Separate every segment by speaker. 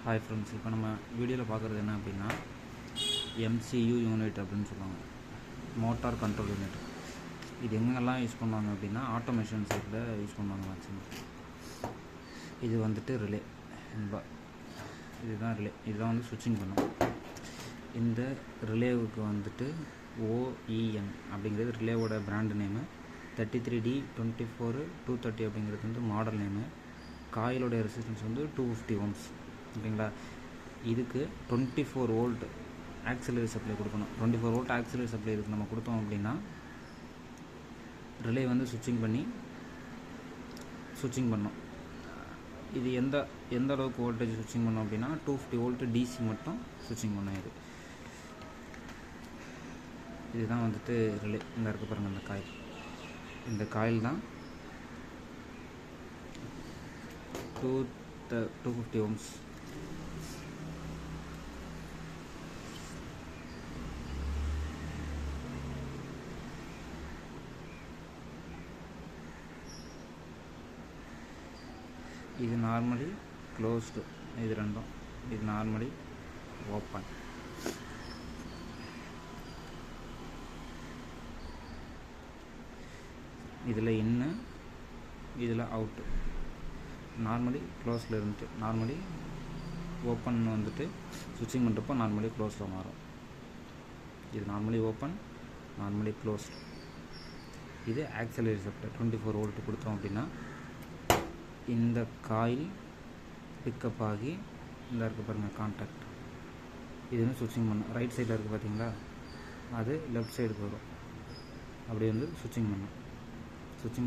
Speaker 1: Hi friends, இப்போ நம்ம வீடியோவில் பார்க்குறது என்ன அப்படின்னா MCU யூனிட் அப்படின்னு சொல்லுவாங்க, மோட்டார் கண்ட்ரோல் யூனிட். இது எங்கெல்லாம் யூஸ் பண்ணுவாங்க அப்படின்னா ஆட்டோமேஷன் சைடில் யூஸ் பண்ணுவாங்க மேக்ஸிமம். இது வந்துட்டு ரிலே, இதுதான் ரிலே, இதுதான் வந்து ஸ்விட்சிங் பண்ணும். இந்த ரிலேவுக்கு வந்துட்டு OEM அப்படிங்கிறது ரிலேவோட பிராண்டு நேமு. 33D24230 அப்படிங்கிறது வந்து மாடல் நேமு. காயிலோடைய ரெசிஸ்டன்ஸ் வந்து 250 ohms. ஓகேங்களா. இதுக்கு 24 வோல்ட் ஆக்சிலரி சப்ளை கொடுக்கணும். 24 வோல்ட் ஆக்சிலரி சப்ளை இதுக்கு நம்ம கொடுத்தோம் அப்படின்னா ரிலே வந்து ஸ்விட்சிங் பண்ணோம். இது எந்த அளவுக்கு வோல்டேஜ் ஸ்விட்சிங் பண்ணோம் அப்படின்னா 250 வோல்ட் DC மட்டும் ஸ்விட்சிங் பண்ணோம். இதுதான் வந்துட்டு ரிலே. இந்த இருக்க பாருங்கள், இந்த காயில் தான் 250 ohms. இது நார்மலி க்ளோஸ்டு, இது ரெண்டும். இது நார்மலி ஓப்பன். இதில் இன்னு, இதில் அவுட்டு. நார்மலி க்ளோஸில் இருந்துட்டு நார்மலி ஓப்பன் வந்துட்டு ஸ்விட்சிங் பண்ணுறப்போ நார்மலி க்ளோஸில் மாறும். இது நார்மலி ஓப்பன், நார்மலி க்ளோஸ்டு. இது ஆக்சிலரி சப்ளை 24 வோல்ட் கொடுத்தோம் அப்படின்னா இந்த காயில் பிக்கப் ஆகி இந்த இருக்க பாருங்கள் கான்டாக்ட், இது வந்து ஸ்விட்சிங் பண்ணும். ரைட் சைடில் இருக்குது பார்த்தீங்களா, அது லெஃப்ட் சைடுக்கு வரும். அப்படி வந்து ஸ்விட்சிங்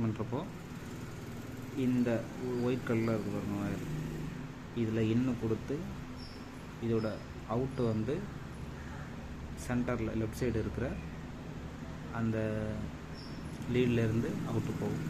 Speaker 1: பண்ணுறப்போ இந்த ஒயிட் கலரில் இருக்குது பாருங்கள் வயர், இதில் இன்னும் கொடுத்து இதோட அவுட்டு வந்து சென்டரில் லெஃப்ட் சைடு இருக்கிற அந்த லீட்லேருந்து அவுட்டு போகும்.